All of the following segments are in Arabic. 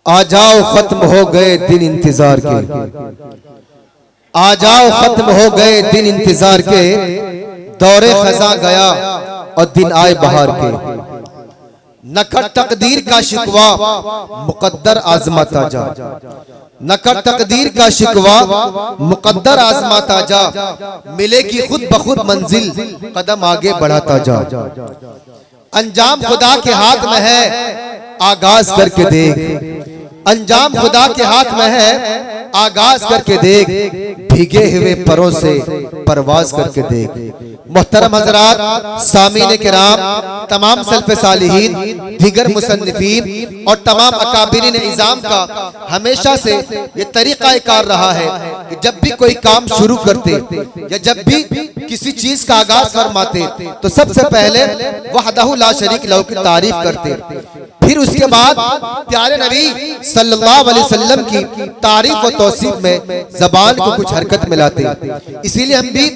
آ جاؤ ختم ہو گئے دن انتظار کے، آ جاؤ ختم ہو گئے دن انتظار کے، دور خزاں گیا اور دن آئے بہار کے۔ نہ کر تقدیر کا شکوہ مقدر آزماتا جا، نہ کر تقدیر کا شکوہ مقدر آزماتا جا، ملے گی خود بخود منزل قدم آگے بڑھاتا جا۔ انجام خدا کے ہاتھ میں ہے آغاز کر کے دیکھ، انجام خدا کے ہاتھ میں ہے آغاز کر کے دیکھ، بھیگے ہوئے پروں سے پرواز کر کے دیکھ۔ محترم حضرات، سامعین کرام، تمام سلف صالحین، دیگر مصنفین اور تمام اکابرین اعظام کا ہمیشہ سے یہ طریقہ کار رہا ہے کہ جب بھی کوئی کام شروع کرتے یا جب بھی کسی چیز کا آغاز فرماتے تو سب سے پہلے وحدہ لا شریک لہ کی تعریف کرتے، پھر اس کے بعد پیارے نبی صلی اللہ علیہ وسلم کی تعریف و توصیف میں زبان کو کچھ حرکت ملاتے۔ اسی لئے ہم بھی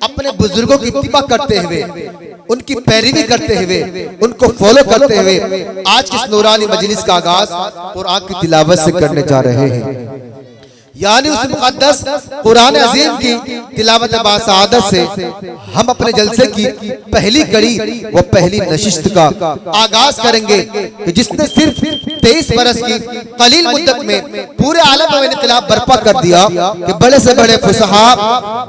اپنے بزرگوں کی اتباع کرتے ہوئے، ان کی پیروی کرتے ہوئے، ان کو فالو کرتے ہوئے آج کس نورانی مجلس کا آغاز قرآن کی تلاوت سے کرنے جا رہے ہیں۔ یعنی اس مقدس قرآن عظیم کی تلاوت باسعادت سے ہم اپنے جلسے کی پہلی کڑی و پہلی نشست کا آغاز کریں گے کہ جس نے صرف 23 برس کی قلیل مدت میں پورے عالم میں انقلاب برپا کر دیا کہ بڑے سے بڑے فصحاء،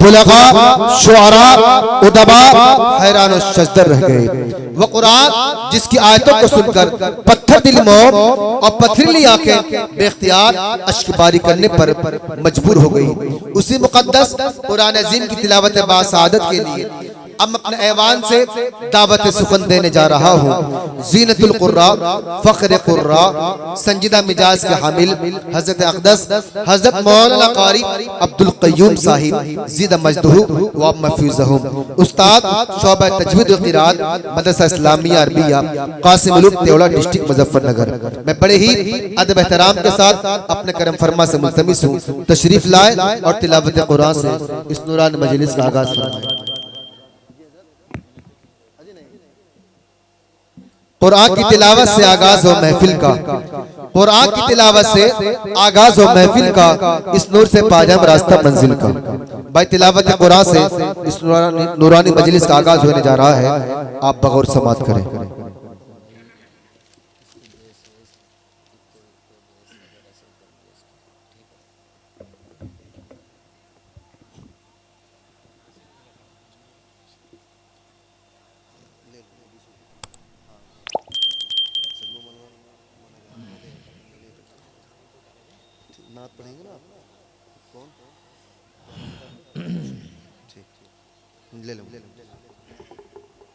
بلغاء، شعراء، ادباء حیران و شزدر رہ گئے۔ وہ قرآن جس کی آیتوں کو سن کر پتھر دل موم اور پتھریلی آنکھیں بے اختیار اشک باری کرنے پر مجبور ہو گئی، اسی مقدس قرآن عظیم کی تلاوت باسعادت کے لیے اب اپنے ایوان سے دعوت سخن دینے جا رہا ہوں۔ زینت القراء، فخر قراء، سنجیدہ مجاز کے حامل حضرت اقدس حضرت مولانا قاری عبدالقیوم صاحب زیدہ مجدہ و محفوظہم، استاد شعبہ تجوید و قرات مدرسہ اسلامیہ عربیہ قاسم الوک تیوڑا ڈسٹرکٹ مظفر نگر۔ میں بڑے ہی ادب احترام کے ساتھ اپنے کرم فرما سے ملتمس ہوں تشریف لائے اور تلاوت قرآن سے اس نورانی مجلس کا آغاز فرمائیں۔ قرآن کی تلاوت سے آغاز ہو محفل کا، قرآن کی تلاوت سے آغاز ہو محفل کا، اس نور سے پا جائیں راستہ منزل کا۔ بھائی تلاوت قرآن سے اس نورانی مجلس کا آغاز ہونے جا رہا ہے، آپ بغور سماعت کریں۔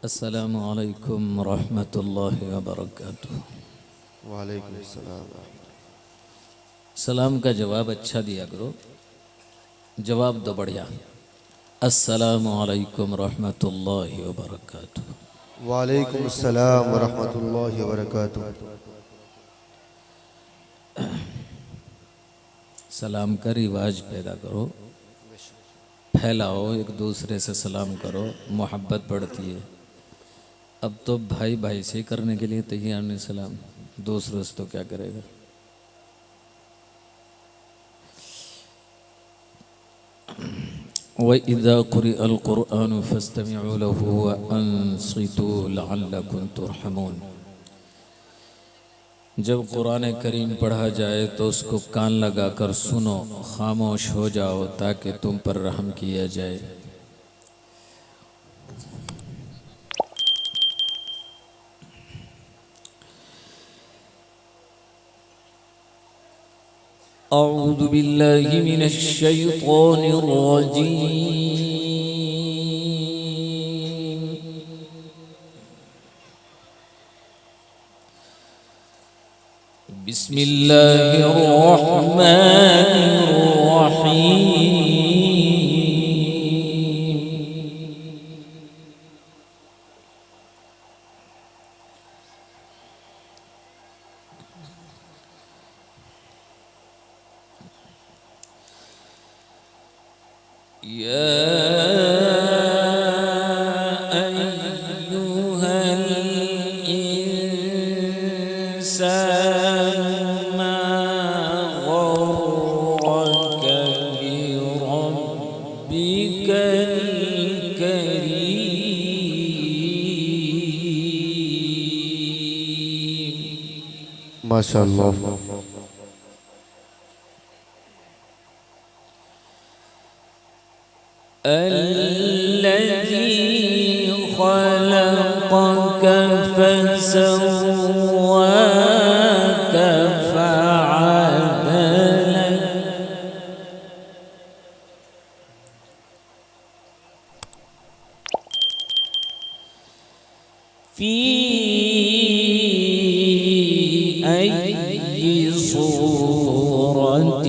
السلام علیکم ورحمۃ اللہ وبرکاتہ۔ وعلیکم السلام۔ سلام کا جواب اچھا دیا کرو، جواب دو بڑھیا۔ السلام علیکم ورحمۃ اللہ وبرکاتہ۔ وعلیکم السلام ورحمۃ اللہ وبرکاتہ۔ سلام کا رواج پیدا کرو، پھیلاؤ، ایک دوسرے سے سلام کرو، محبت بڑھتی ہے۔ اب تو بھائی بھائی سے کرنے کے لیے تیار نہیں سلام، دوسروں سے تو کیا کرے گا۔ وَإِذَا قُرِئَ الْقُرْآنُ فَاسْتَمِعُوا لَهُ وَأَنصِتُوا لَعَلَّكُمْ تُرْحَمُونَ۔ جب قرآن کریم پڑھا جائے تو اس کو کان لگا کر سنو، خاموش ہو جاؤ تاکہ تم پر رحم کیا جائے۔ اعوذ باللہ من الشیطان الرجیم، بسم اللہ الرحمن الرحیم۔ الإنسان ما माशाअल्लाह। الذي خلقك فسواك فعدلك في أي صورة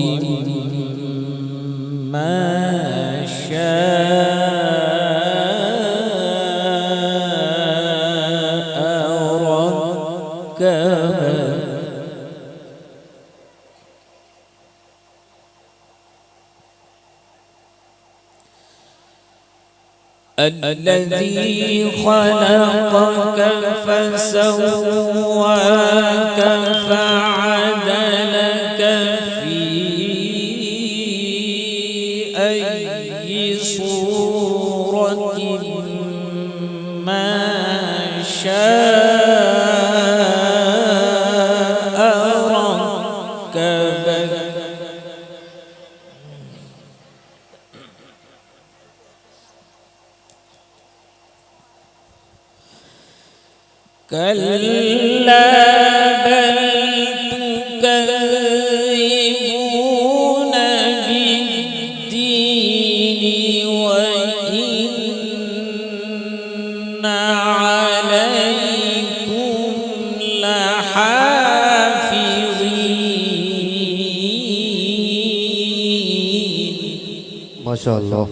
ما شاء ركبك الذي خلقك فسواك فعدلك في أي صورة ما شاء ركبك كلا بل تكذبون بالدين وإن عليكم لحافظين माशाअल्लाह।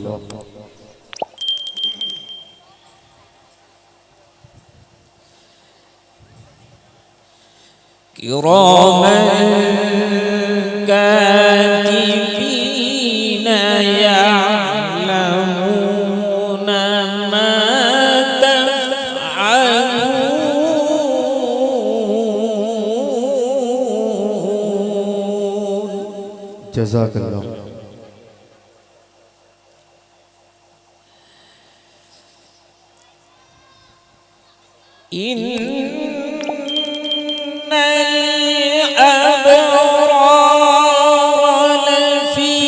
كراما كاتبين يعلمون ما تفعلون जज़ाकल्लाह। إن الأبرار لفي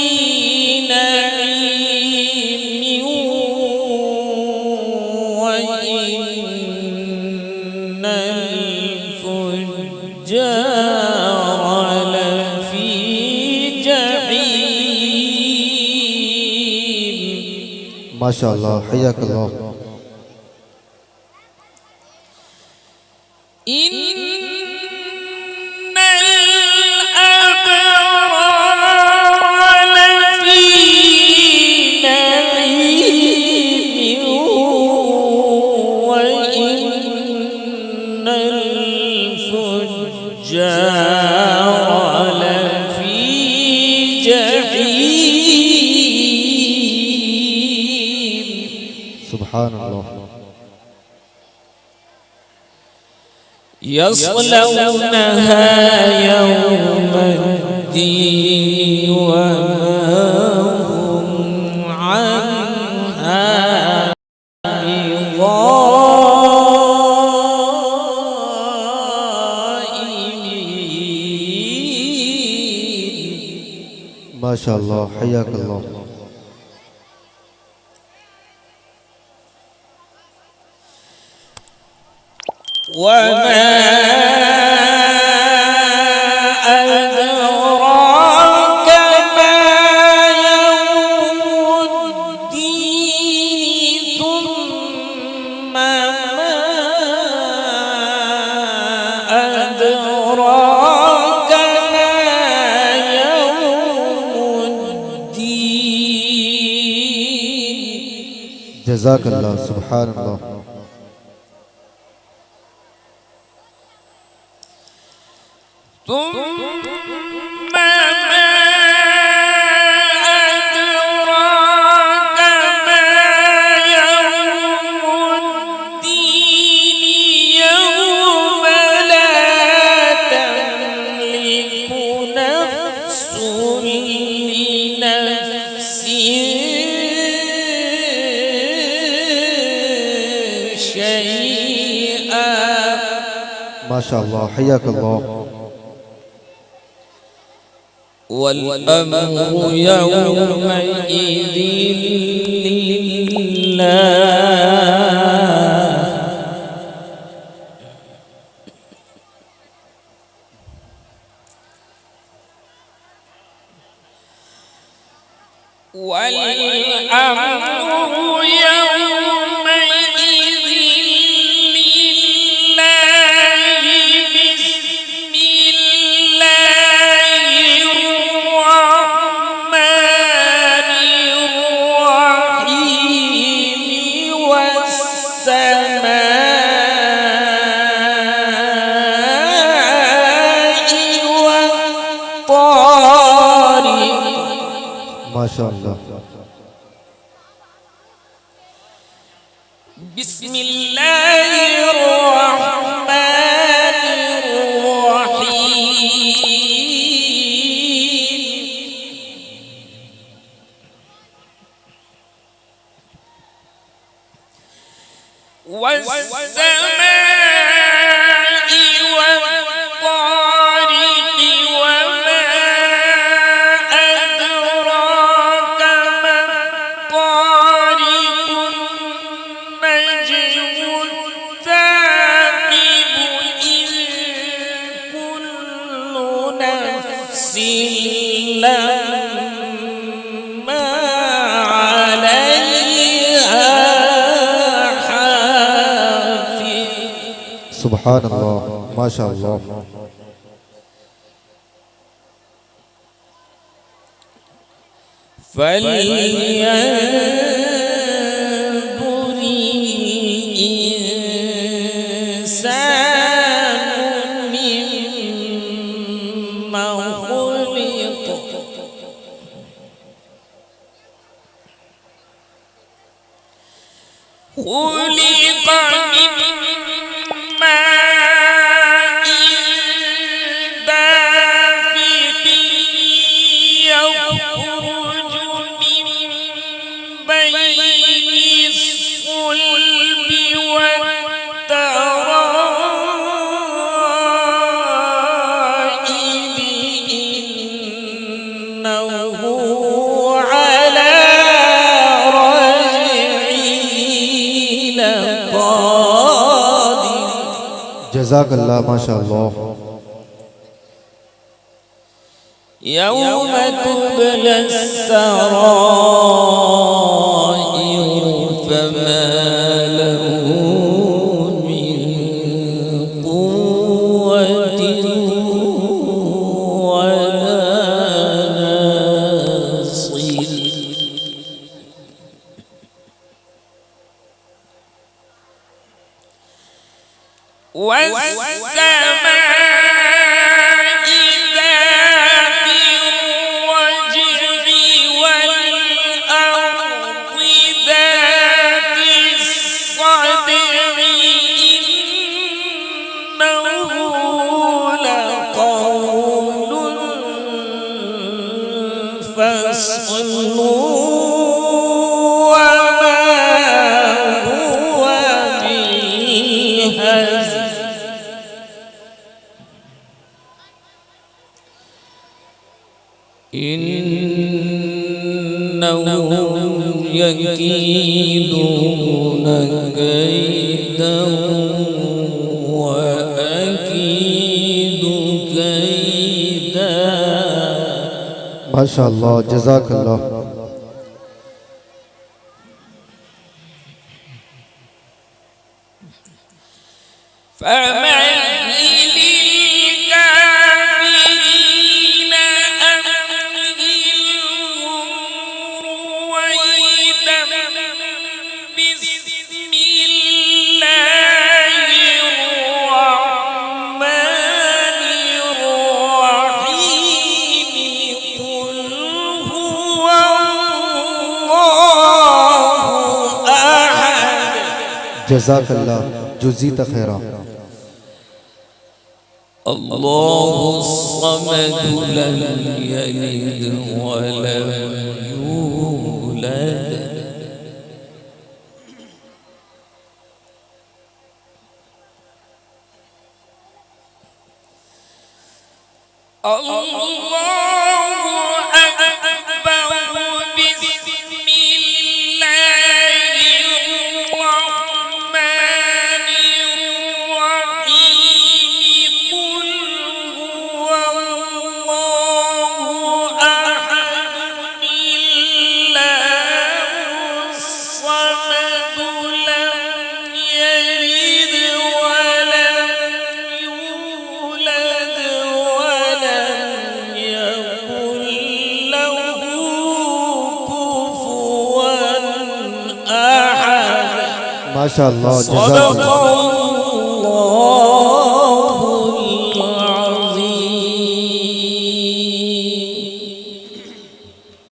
نعيم وإن الفجار لفي جحيم माशाअल्लाह, हय्याकल्लाह। إن الأبرار لفي نعيم وإن الفجار لفي جحيم सुभान अल्लाह। يصلونها يوم الدين وما هم عنها بغائبين माशाअल्लाह, हय्याकल्लाह। وما أدراك ما يوم الدين ثم ما أدراك ما يوم الدين जज़ाकल्लाह, सुभान अल्लाह। ثم ما أدراك ما يوم الدين يوم لا تملك نفس لنفس شيئا माशाअल्लाह, हय्याकल्लाह। والأمر يومئذ لله والأمر يومئذ لله بسم الله الرحمن الرحيم والسماء والطارق. ما شاء الله. بسم الله الرحمن الرحيم والسماء والطارق وما أدراك ما الطارق النجم الثاقب إن كل نفس لما عليها حافظ. سبحان الله ما شاء الله. فلينظر الإنسان مما خلق. خلق من ماء دافق يخرج من بين الصلب والترائب إنه على رجعه لقادر. جزاك الله ما شاء الله. يوم تبلى السرائر فما له من قوة ولا ناصر. والسماء ذات الرجع والأرض ذات الصدع إنه لقول فصل وما هو بالهزل. إنهم يكيدون كيدا وأكيد كيدا. ما شاء الله جزاك الله. فمهل الكافرين أمهلهم رويدا. بسم الله الرحمن الرحيم قل هو الله أحد. جزاك الله جزيت خيرا. الله الصمد لم يلد ولم يولد. الله माशाअल्लाह सदक